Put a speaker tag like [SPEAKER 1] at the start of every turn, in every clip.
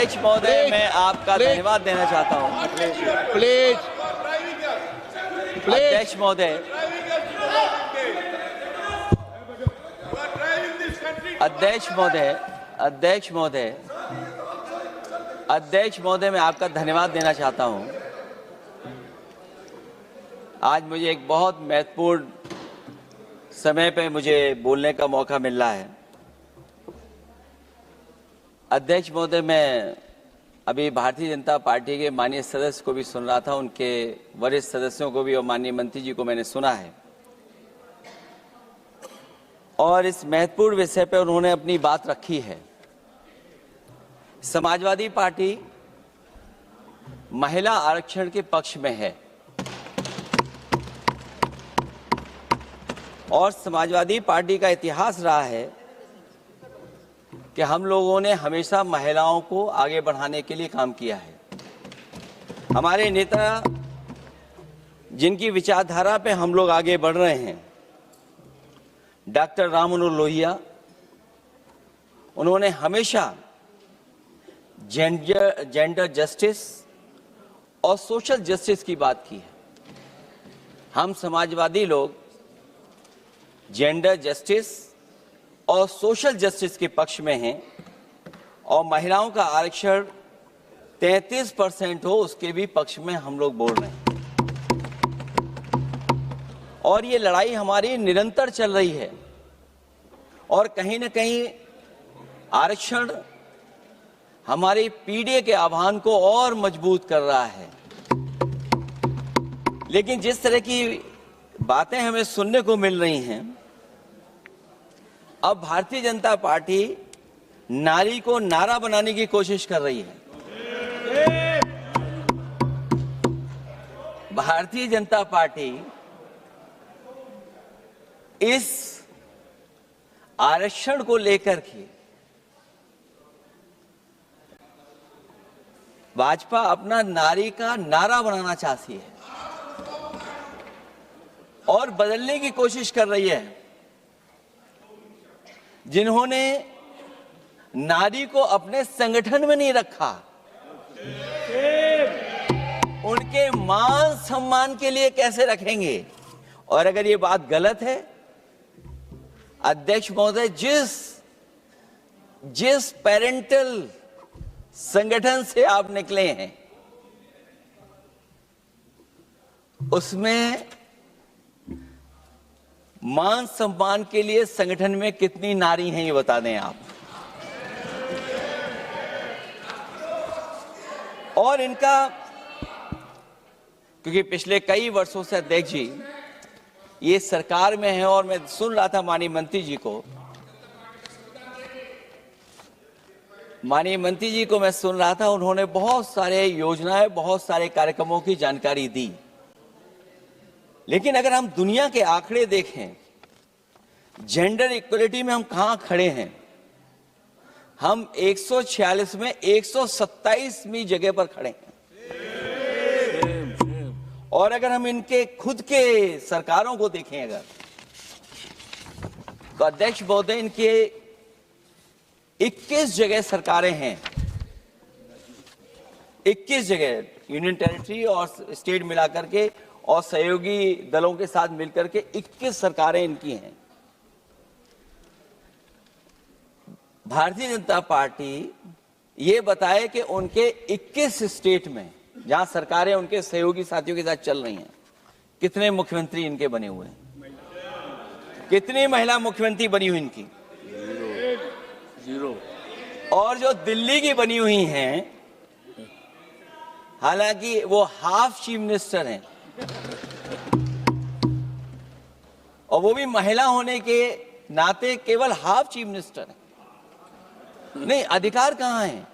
[SPEAKER 1] अध्यक्ष महोदय, मैं आपका धन्यवाद देना चाहता हूं।
[SPEAKER 2] प्लीज
[SPEAKER 1] अध्यक्ष महोदय, अध्यक्ष महोदय, अध्यक्ष महोदय, अध्यक्ष महोदय, मैं आपका धन्यवाद देना चाहता हूं। आज मुझे एक बहुत महत्वपूर्ण समय पे मुझे बोलने का मौका मिल रहा है। अध्यक्ष महोदय, मैं अभी भारतीय जनता पार्टी के माननीय सदस्य को भी सुन रहा था, उनके वरिष्ठ सदस्यों को भी और माननीय मंत्री जी को मैंने सुना है और इस महत्वपूर्ण विषय पर उन्होंने अपनी बात रखी है। समाजवादी पार्टी महिला आरक्षण के पक्ष में है और समाजवादी पार्टी का इतिहास रहा है कि हम लोगों ने हमेशा महिलाओं को आगे बढ़ाने के लिए काम किया है। हमारे नेता जिनकी विचारधारा पे हम लोग आगे बढ़ रहे हैं, डॉक्टर राम मनोहर लोहिया, उन्होंने हमेशा जेंडर जस्टिस और सोशल जस्टिस की बात की है। हम समाजवादी लोग जेंडर जस्टिस और सोशल जस्टिस के पक्ष में हैं और महिलाओं का आरक्षण 33% हो उसके भी पक्ष में हम लोग बोल रहे हैं और ये लड़ाई हमारी निरंतर चल रही है और कहीं न कहीं आरक्षण हमारी पीढ़ी के आह्वान को और मजबूत कर रहा है। लेकिन जिस तरह की बातें हमें सुनने को मिल रही हैं, अब भारतीय जनता पार्टी नारी को नारा बनाने की कोशिश कर रही है। भारतीय जनता पार्टी इस आरक्षण को लेकर के भाजपा अपना नारी का नारा बनाना चाहती है और बदलने की कोशिश कर रही है। जिन्होंने नारी को अपने संगठन में नहीं रखा, उनके मान सम्मान के लिए कैसे रखेंगे? और अगर ये बात गलत है, अध्यक्ष महोदय, जिस पेरेंटल संगठन से आप निकले हैं उसमें मान सम्मान के लिए संगठन में कितनी नारी हैं ये बता दें आप। और इनका, क्योंकि पिछले कई वर्षों से अध्यक्ष जी ये सरकार में है और मैं सुन रहा था माननीय मंत्री जी को मैं सुन रहा था, उन्होंने बहुत सारे योजनाएं, बहुत सारे कार्यक्रमों की जानकारी दी। लेकिन अगर हम दुनिया के आंकड़े देखें, जेंडर इक्वलिटी में हम कहां खड़े हैं? हम 146 में 127वीं जगह पर खड़े हैं। और अगर हम इनके खुद के सरकारों को देखें अगर, तो अध्यक्ष महोदय, इनके 21 जगह सरकारें हैं। 21 जगह यूनियन टेरिटरी और स्टेट मिलाकर के और सहयोगी दलों के साथ मिलकर के 21 सरकारें इनकी हैं। भारतीय जनता पार्टी ये बताए कि उनके 21 स्टेट में जहां सरकारें उनके सहयोगी साथियों के साथ चल रही हैं, कितने मुख्यमंत्री इनके बने हुए हैं? कितनी महिला मुख्यमंत्री बनी हुई इनकी? जीरो। और जो दिल्ली की बनी हुई हैं, हालांकि वो हाफ चीफ मिनिस्टर हैं और वो भी महिला होने के नाते केवल हाफ चीफ मिनिस्टर हैं। नहीं, अधिकार कहां है?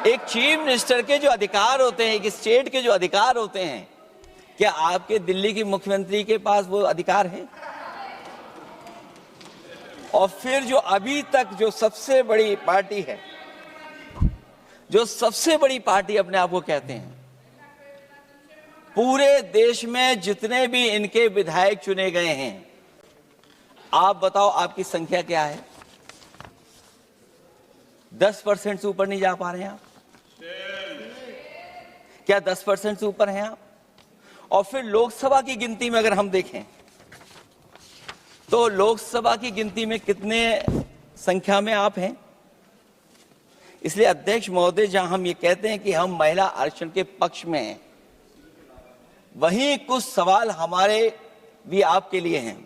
[SPEAKER 1] एक चीफ मिनिस्टर के जो अधिकार होते हैं, एक स्टेट के जो अधिकार होते हैं, क्या आपके दिल्ली की मुख्यमंत्री के पास वो अधिकार है? और फिर जो अभी तक जो सबसे बड़ी पार्टी है, जो सबसे बड़ी पार्टी अपने आप को कहते हैं, पूरे देश में जितने भी इनके विधायक चुने गए हैं, आप बताओ आपकी संख्या क्या है? 10% से ऊपर नहीं जा पा रहे हैं आप? क्या 10% से ऊपर हैं आप? और फिर लोकसभा की गिनती में अगर हम देखें तो लोकसभा की गिनती में कितने संख्या में आप हैं? इसलिए अध्यक्ष महोदय, जहां हम ये कहते हैं कि हम महिला आरक्षण के पक्ष में हैं, वहीं कुछ सवाल हमारे भी आपके लिए हैं।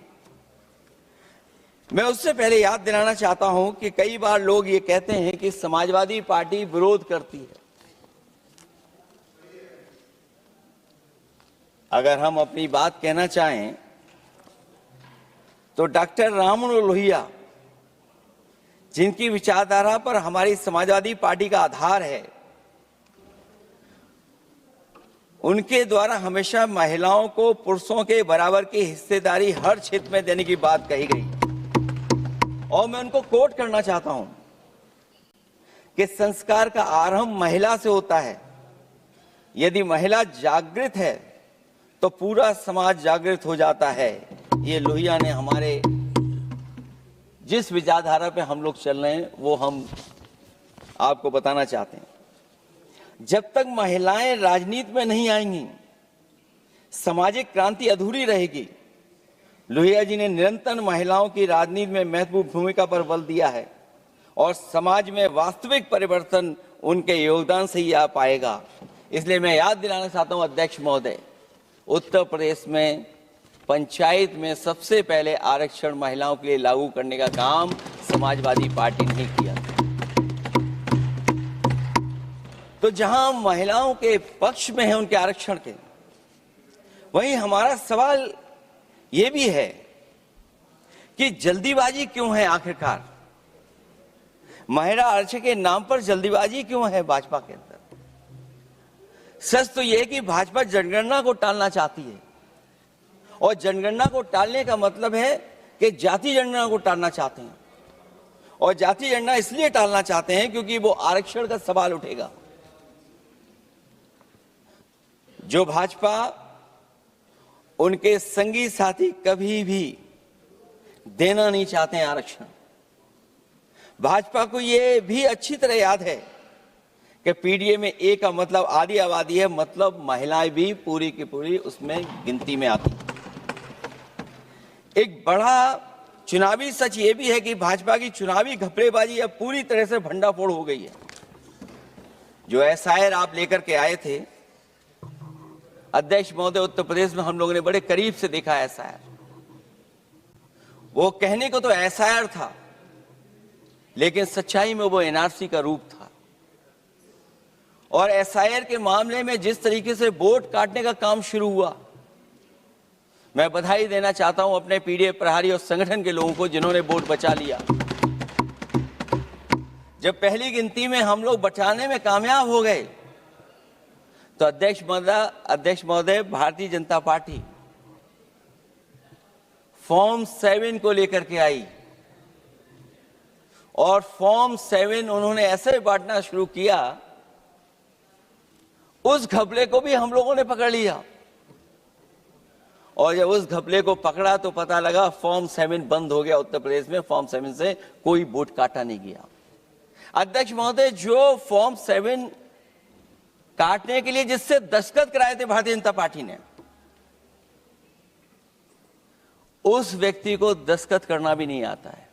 [SPEAKER 1] मैं उससे पहले याद दिलाना चाहता हूं कि कई बार लोग ये कहते हैं कि समाजवादी पार्टी विरोध करती है। अगर हम अपनी बात कहना चाहें तो डॉक्टर राममनोहर लोहिया, जिनकी विचारधारा पर हमारी समाजवादी पार्टी का आधार है, उनके द्वारा हमेशा महिलाओं को पुरुषों के बराबर की हिस्सेदारी हर क्षेत्र में देने की बात कही गई। और मैं उनको कोट करना चाहता हूं कि संस्कार का आरंभ महिला से होता है। यदि महिला जागृत है तो पूरा समाज जागृत हो जाता है। ये लोहिया ने हमारे जिस विचारधारा पे हम लोग चल रहे हैं वो हम आपको बताना चाहते हैं। जब तक महिलाएं राजनीति में नहीं आएंगी, सामाजिक क्रांति अधूरी रहेगी। लोहिया जी ने निरंतर महिलाओं की राजनीति में महत्वपूर्ण भूमिका पर बल दिया है और समाज में वास्तविक परिवर्तन उनके योगदान से ही आ पाएगा। इसलिए मैं याद दिलाना चाहता हूं अध्यक्ष महोदय, उत्तर प्रदेश में पंचायत में सबसे पहले आरक्षण महिलाओं के लिए लागू करने का काम समाजवादी पार्टी ने किया। तो जहां महिलाओं के पक्ष में है उनके आरक्षण के, वहीं हमारा सवाल यह भी है कि जल्दीबाजी क्यों है? आखिरकार महिला आरक्षण के नाम पर जल्दीबाजी क्यों है भाजपा के अंदर? सच तो यह है कि भाजपा जनगणना को टालना चाहती है, और जनगणना को टालने का मतलब है कि जाति जनगणना को टालना चाहते हैं। और जाति जनगणना इसलिए टालना चाहते हैं क्योंकि वो आरक्षण का सवाल उठेगा। जो भाजपा उनके संगी साथी कभी भी देना नहीं चाहते हैं आरक्षण। भाजपा को यह भी अच्छी तरह याद है कि पीडीए में ए का मतलब आधी आबादी है, मतलब महिलाएं भी पूरी की पूरी उसमें गिनती में आती। एक बड़ा चुनावी सच ये भी है कि भाजपा की चुनावी घपलेबाजी अब पूरी तरह से भंडाफोड़ हो गई है। जो एसआईआर आप लेकर के आए थे अध्यक्ष महोदय, उत्तर प्रदेश में हम लोगों ने बड़े करीब से देखा एसआईआर। वो कहने को तो एसआईआर था, लेकिन सच्चाई में वो एनआरसी का रूप था। और एसआईआर के मामले में जिस तरीके से वोट काटने का काम शुरू हुआ, मैं बधाई देना चाहता हूं अपने पीडीए प्रहारी और संगठन के लोगों को जिन्होंने वोट बचा लिया। जब पहली गिनती में हम लोग बचाने में कामयाब हो गए तो अध्यक्ष महोदय, भारतीय जनता पार्टी फॉर्म 7 को लेकर के आई और फॉर्म 7 उन्होंने ऐसे बांटना शुरू किया, उस घपले को भी हम लोगों ने पकड़ लिया। और जब उस घपले को पकड़ा तो पता लगा फॉर्म 7 बंद हो गया उत्तर प्रदेश में। फॉर्म 7 से कोई वोट काटा नहीं गया। अध्यक्ष महोदय, जो फॉर्म 7 काटने के लिए जिससे दस्तखत कराए थे भारतीय जनता पार्टी ने, उस व्यक्ति को दस्तखत करना भी नहीं आता है।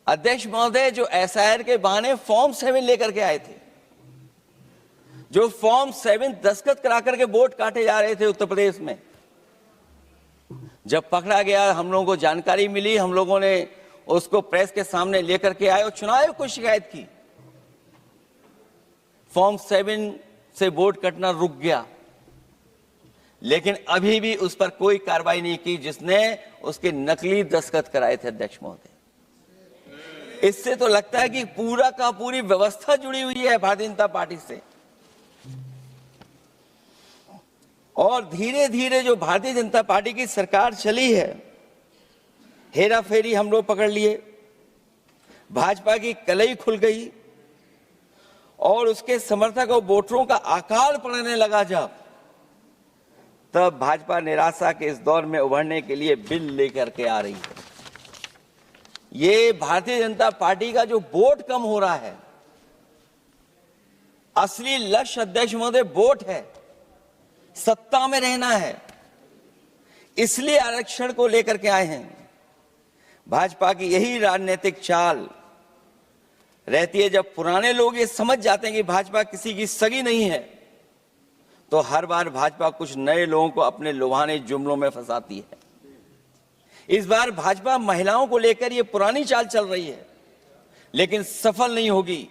[SPEAKER 1] अध्यक्ष महोदय, जो एसआईआर के बहाने फॉर्म 7 लेकर के आए थे, जो फॉर्म 7 दस्तखत करा करके वोट काटे जा रहे थे उत्तर प्रदेश में, जब पकड़ा गया, हम लोगों को जानकारी मिली, हम लोगों ने उसको प्रेस के सामने लेकर के आए और चुनाव आयोग को शिकायत की। फॉर्म 7 से वोट कटना रुक गया, लेकिन अभी भी उस पर कोई कार्रवाई नहीं की जिसने उसके नकली दस्तखत कराए थे। अध्यक्ष महोदय, इससे तो लगता है कि पूरा का पूरी व्यवस्था जुड़ी हुई है भारतीय जनता पार्टी से। और धीरे धीरे जो भारतीय जनता पार्टी की सरकार चली है, हेरा फेरी हम लोग पकड़ लिए, भाजपा की कलई खुल गई और उसके समर्थक और वोटरों का आकाल पड़ने लगा। जब तब भाजपा निराशा के इस दौर में उभरने के लिए बिल लेकर के आ रही है। ये भारतीय जनता पार्टी का जो वोट कम हो रहा है, असली लक्ष्य अध्यक्ष महोदय वोट है, सत्ता में रहना है, इसलिए आरक्षण को लेकर के आए हैं। भाजपा की यही राजनीतिक चाल रहती है। जब पुराने लोग ये समझ जाते हैं कि भाजपा किसी की सगी नहीं है, तो हर बार भाजपा कुछ नए लोगों को अपने लुभाने जुमलों में फंसाती है। इस बार भाजपा महिलाओं को लेकर ये पुरानी चाल चल रही है, लेकिन सफल नहीं होगी,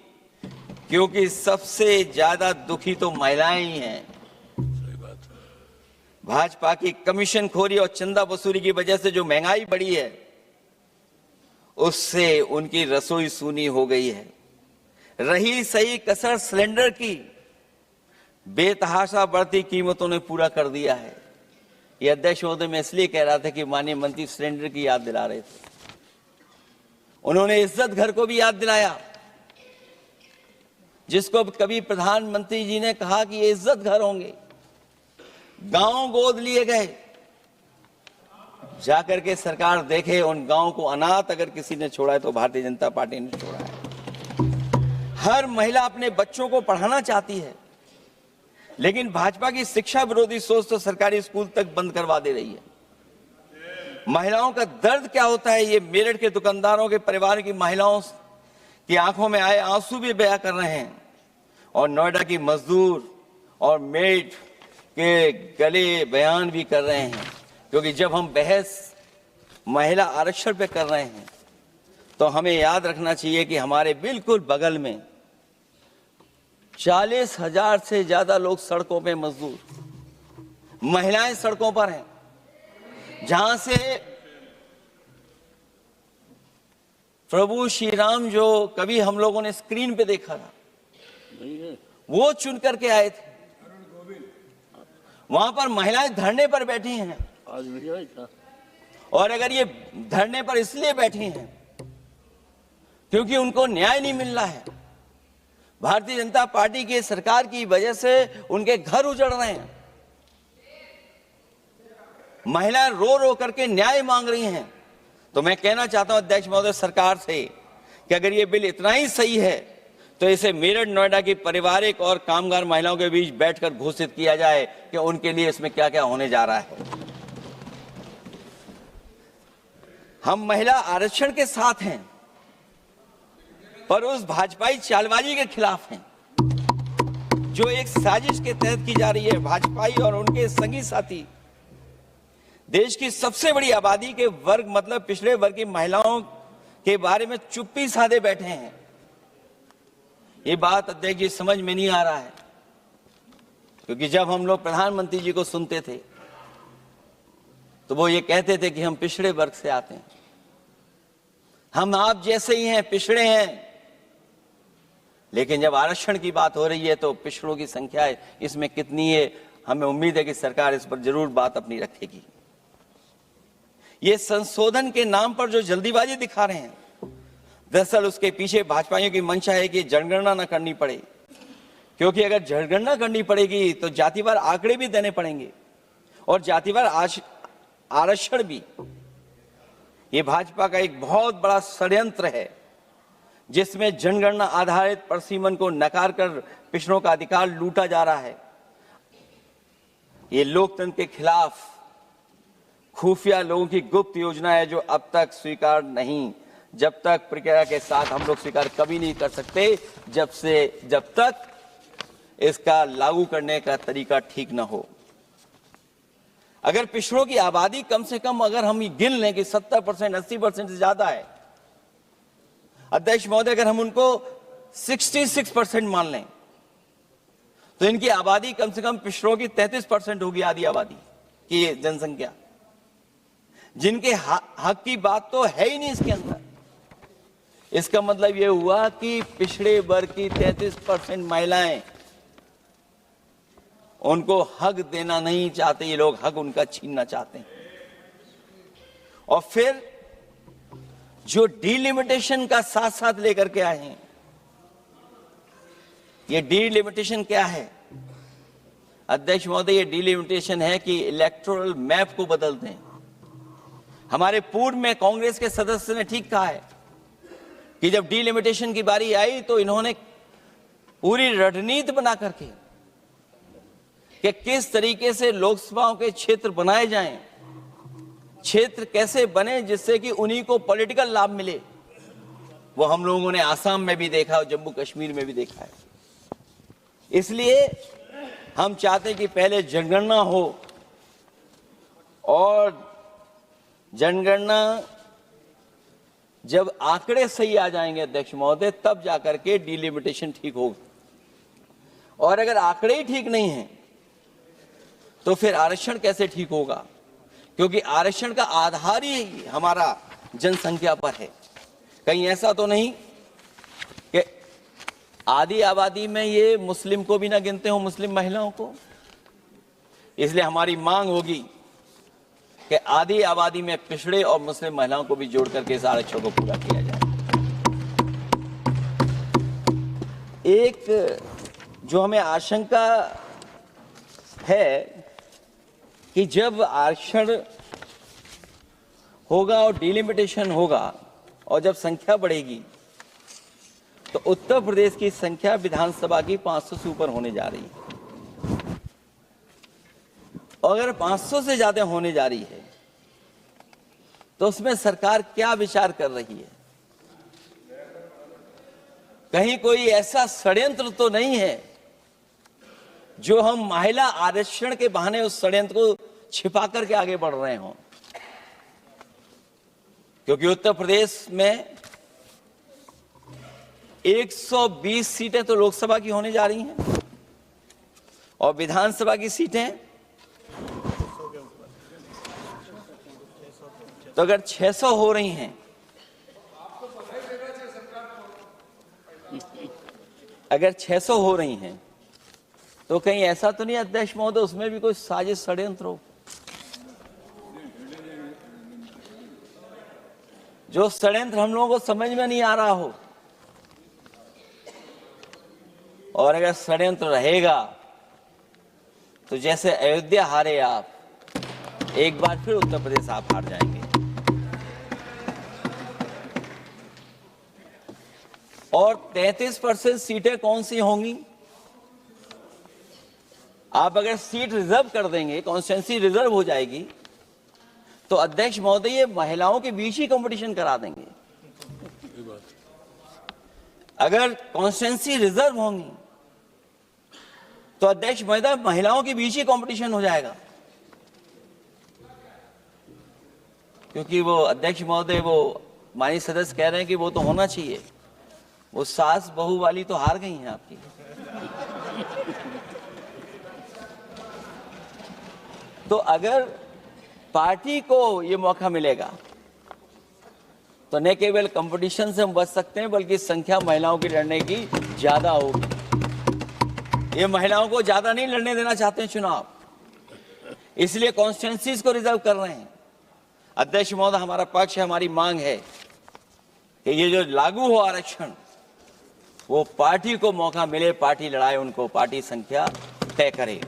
[SPEAKER 1] क्योंकि सबसे ज्यादा दुखी तो महिलाएं ही हैं। भाजपा की कमीशन खोरी और चंदा वसूली की वजह से जो महंगाई बढ़ी है, उससे उनकी रसोई सूनी हो गई है। रही सही कसर सिलेंडर की, बेतहाशा बढ़ती कीमतों ने पूरा कर दिया है। यह अध्यक्ष महोदय मैं इसलिए कह रहा था कि माननीय मंत्री सिलेंडर की याद दिला रहे थे। उन्होंने इज्जत घर को भी याद दिलाया, जिसको कभी प्रधानमंत्री जी ने कहा कि ये इज्जत घर होंगे। गांव गोद लिए गए, जाकर के सरकार देखे उन गांव को अनाथ अगर किसी ने छोड़ा है तो भारतीय जनता पार्टी ने छोड़ा है। हर महिला अपने बच्चों को पढ़ाना चाहती है, लेकिन भाजपा की शिक्षा विरोधी सोच तो सरकारी स्कूल तक बंद करवा दे रही है। महिलाओं का दर्द क्या होता है, ये मेरठ के दुकानदारों के परिवार की महिलाओं की आंखों में आए आंसू भी बयां कर रहे हैं, और नोएडा की मजदूर और मेड के गले बयान भी कर रहे हैं। क्योंकि जब हम बहस महिला आरक्षण पे कर रहे हैं, तो हमें याद रखना चाहिए कि हमारे बिल्कुल बगल में 40,000 से ज्यादा लोग सड़कों पे मजदूर, महिलाएं सड़कों पर हैं, जहां से प्रभु श्री राम जो कभी हम लोगों ने स्क्रीन पे देखा था, वो चुन करके आए थे। वहां पर महिलाएं धरने पर बैठी हैं, और अगर ये धरने पर इसलिए बैठी हैं क्योंकि उनको न्याय नहीं मिल रहा है, भारतीय जनता पार्टी की सरकार की वजह से उनके घर उजड़ रहे हैं, महिलाएं रो रो करके न्याय मांग रही हैं, तो मैं कहना चाहता हूं अध्यक्ष महोदय सरकार से कि अगर ये बिल इतना ही सही है तो इसे मेरठ नोएडा की पारिवारिक और कामगार महिलाओं के बीच बैठकर घोषित किया जाए कि उनके लिए इसमें क्या क्या होने जा रहा है। हम महिला आरक्षण के साथ हैं, पर उस भाजपाई चालबाजी के खिलाफ हैं जो एक साजिश के तहत की जा रही है। भाजपाई और उनके संगी साथी देश की सबसे बड़ी आबादी के वर्ग मतलब पिछड़े वर्ग की महिलाओं के बारे में चुप्पी साधे बैठे हैं। ये बात अध्यक्ष जी समझ में नहीं आ रहा है, क्योंकि जब हम लोग प्रधानमंत्री जी को सुनते थे तो वो ये कहते थे कि हम पिछड़े वर्ग से आते हैं, हम आप जैसे ही हैं, पिछड़े हैं। लेकिन जब आरक्षण की बात हो रही है तो पिछड़ों की संख्या इसमें कितनी है, हमें उम्मीद है कि सरकार इस पर जरूर बात अपनी रखेगी। ये संशोधन के नाम पर जो जल्दीबाजी दिखा रहे हैं, दरअसल उसके पीछे भाजपाइयों की मंशा है कि जनगणना न करनी पड़े, क्योंकि अगर जनगणना करनी पड़ेगी तो जातिवार आंकड़े भी देने पड़ेंगे और जातिवार आरक्षण भी। ये भाजपा का एक बहुत बड़ा षड्यंत्र है, जिसमें जनगणना आधारित परसीमन को नकार कर पिछड़ों का अधिकार लूटा जा रहा है। ये लोकतंत्र के खिलाफ खुफिया लोगों की गुप्त योजना है, जो अब तक स्वीकार नहीं, जब तक प्रक्रिया के साथ हम लोग स्वीकार कभी नहीं कर सकते, जब तक इसका लागू करने का तरीका ठीक ना हो। अगर पिछड़ों की आबादी कम से कम अगर हम गिन लें कि 70%, 80% से ज्यादा है, अध्यक्ष महोदय अगर हम उनको 66% मान लें तो इनकी आबादी कम से कम पिछड़ों की 33% होगी, आधी आबादी की जनसंख्या, जिनके हक की बात तो है ही नहीं इसके अंदर। इसका मतलब यह हुआ कि पिछड़े वर्ग की 33% महिलाएं, उनको हक देना नहीं चाहते ये लोग, हक उनका छीनना चाहते हैं। और फिर जो डिलिमिटेशन का साथ साथ लेकर के आए हैं, ये डिलिमिटेशन क्या है अध्यक्ष महोदय? ये डिलिमिटेशन है कि इलेक्टोरल मैप को बदल दें। हमारे पूर्व में कांग्रेस के सदस्य ने ठीक कहा है कि जब डिलिमिटेशन की बारी आई तो इन्होंने पूरी रणनीति बना करके कि किस तरीके से लोकसभाओं के क्षेत्र बनाए जाएं, क्षेत्र कैसे बने जिससे कि उन्हीं को पॉलिटिकल लाभ मिले, वो हम लोगों ने आसाम में भी देखा और जम्मू कश्मीर में भी देखा है। इसलिए हम चाहते हैं कि पहले जनगणना हो और जनगणना जब आंकड़े सही आ जाएंगे अध्यक्ष महोदय, तब जाकर के डिलिमिटेशन ठीक होगा। और अगर आंकड़े ही ठीक नहीं हैं तो फिर आरक्षण कैसे ठीक होगा, क्योंकि आरक्षण का आधार ही हमारा जनसंख्या पर है। कहीं ऐसा तो नहीं कि आधी आबादी में ये मुस्लिम को भी ना गिनते हो, मुस्लिम महिलाओं को। इसलिए हमारी मांग होगी कि आधी आबादी में पिछड़े और मुस्लिम महिलाओं को भी जोड़ करके इस आरक्षण को पूरा किया जाए। एक जो हमें आशंका है कि जब आरक्षण होगा और डिलिमिटेशन होगा और जब संख्या बढ़ेगी तो उत्तर प्रदेश की संख्या विधानसभा की 500 से ऊपर होने जा रही है। और अगर 500 से ज्यादा होने जा रही है तो उसमें सरकार क्या विचार कर रही है? कहीं कोई ऐसा षड्यंत्र तो नहीं है जो हम महिला आरक्षण के बहाने उस षड्यंत्र को छिपा करके आगे बढ़ रहे हों? क्योंकि उत्तर प्रदेश में 120 सीटें तो लोकसभा की होने जा रही हैं और विधानसभा की सीटें तो अगर 600 हो रही हैं, अगर 600 हो रही हैं तो कहीं ऐसा तो नहीं अध्यक्ष महोदय उसमें भी कोई साजिश षड्यंत्र हो? जो षड्यंत्र हम लोगों को समझ में नहीं आ रहा हो। और अगर षड्यंत्र रहेगा तो जैसे अयोध्या हारे आप, एक बार फिर उत्तर प्रदेश आप हार जाएंगे। और 33% सीटें कौन सी होंगी? आप अगर सीट रिजर्व कर देंगे, कॉन्स्टिट्यूंसी रिजर्व हो जाएगी, तो अध्यक्ष महोदय ये महिलाओं के बीच ही कंपटीशन करा देंगे। अगर कॉन्स्टिट्यूंसी रिजर्व होंगी तो अध्यक्ष महोदय महिलाओं के बीच ही कंपटीशन हो जाएगा। क्योंकि वो अध्यक्ष महोदय वो माननीय सदस्य कह रहे हैं कि वो तो होना चाहिए, वो सास बहू वाली तो हार गई हैं आपकी। तो अगर पार्टी को ये मौका मिलेगा तो न केवल कंपटीशन से हम बच सकते हैं बल्कि संख्या महिलाओं की लड़ने की ज्यादा होगी। ये महिलाओं को ज्यादा नहीं लड़ने देना चाहते हैं चुनाव, इसलिए कॉन्स्टिट्यूंसीज को रिजर्व कर रहे हैं। अध्यक्ष महोदय हमारा पक्ष है, हमारी मांग है कि ये जो लागू हो आरक्षण वो पार्टी को मौका मिले, पार्टी लड़ाए उनको, पार्टी संख्या तय करे।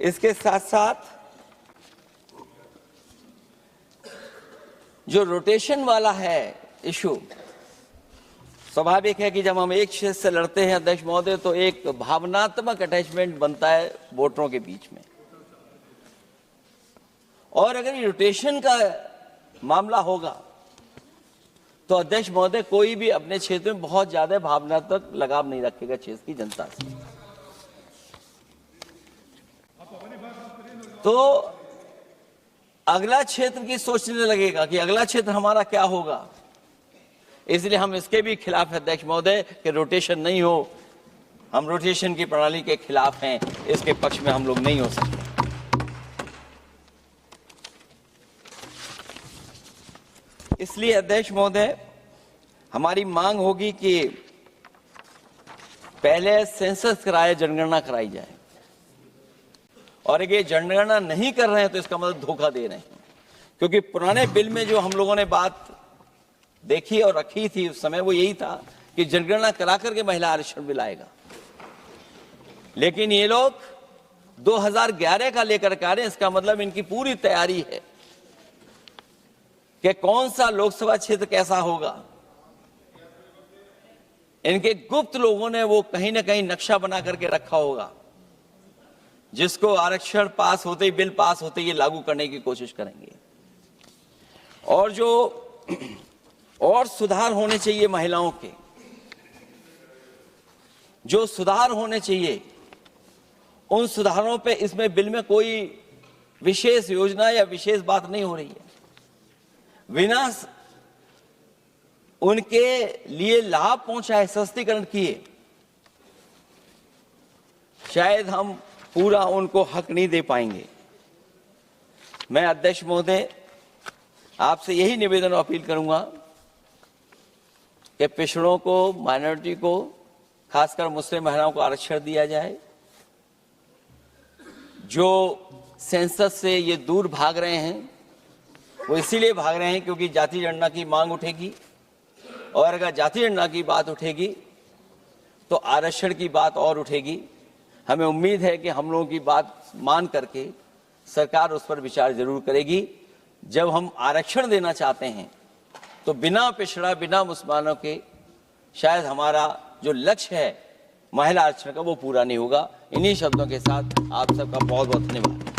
[SPEAKER 1] इसके साथ साथ जो रोटेशन वाला है इशू, स्वाभाविक है कि जब हम एक क्षेत्र से लड़ते हैं अध्यक्ष महोदय तो एक भावनात्मक अटैचमेंट बनता है वोटरों के बीच में। और अगर ये रोटेशन का मामला होगा तो अध्यक्ष महोदय कोई भी अपने क्षेत्र में बहुत ज्यादा भावनात्मक लगाव नहीं रखेगा क्षेत्र की जनता से। तो अगला क्षेत्र की सोचने लगेगा कि अगला क्षेत्र हमारा क्या होगा। इसलिए हम इसके भी खिलाफ हैं अध्यक्ष महोदय कि रोटेशन नहीं हो। हम रोटेशन की प्रणाली के खिलाफ हैं, इसके पक्ष में हम लोग नहीं हो सकते। इसलिए अध्यक्ष महोदय हमारी मांग होगी कि पहले सेंसस कराए, जनगणना कराई जाए। और अगर जनगणना नहीं कर रहे हैं तो इसका मतलब धोखा दे रहे हैं, क्योंकि पुराने बिल में जो हम लोगों ने बात देखी और रखी थी उस समय वो यही था कि जनगणना करा करके महिला आरक्षण बिल आएगा। लेकिन ये लोग 2011 का लेकर के आ रहे हैं, इसका मतलब इनकी पूरी तैयारी है कि कौन सा लोकसभा क्षेत्र कैसा होगा। इनके गुप्त लोगों ने वो कहीं ना कहीं नक्शा बना करके रखा होगा, जिसको आरक्षण पास होते ही, बिल पास होते ही लागू करने की कोशिश करेंगे। और जो और सुधार होने चाहिए महिलाओं के, जो सुधार होने चाहिए उन सुधारों पे इसमें बिल में कोई विशेष योजना या विशेष बात नहीं हो रही है। बिना उनके लिए लाभ पहुंचाए, सशक्तिकरण किए, शायद हम पूरा उनको हक नहीं दे पाएंगे। मैं अध्यक्ष महोदय आपसे यही निवेदन और अपील करूंगा कि पिछड़ों को, माइनॉरिटी को, खासकर मुस्लिम महिलाओं को आरक्षण दिया जाए। जो सेंसस से ये दूर भाग रहे हैं वो इसीलिए भाग रहे हैं क्योंकि जाति जनगणना की मांग उठेगी, और अगर जाति जनगणना की बात उठेगी तो आरक्षण की बात और उठेगी। हमें उम्मीद है कि हम लोगों की बात मान करके सरकार उस पर विचार जरूर करेगी। जब हम आरक्षण देना चाहते हैं तो बिना पिछड़ा, बिना मुसलमानों के शायद हमारा जो लक्ष्य है महिला आरक्षण का वो पूरा नहीं होगा। इन्हीं शब्दों के साथ आप सबका बहुत बहुत धन्यवाद।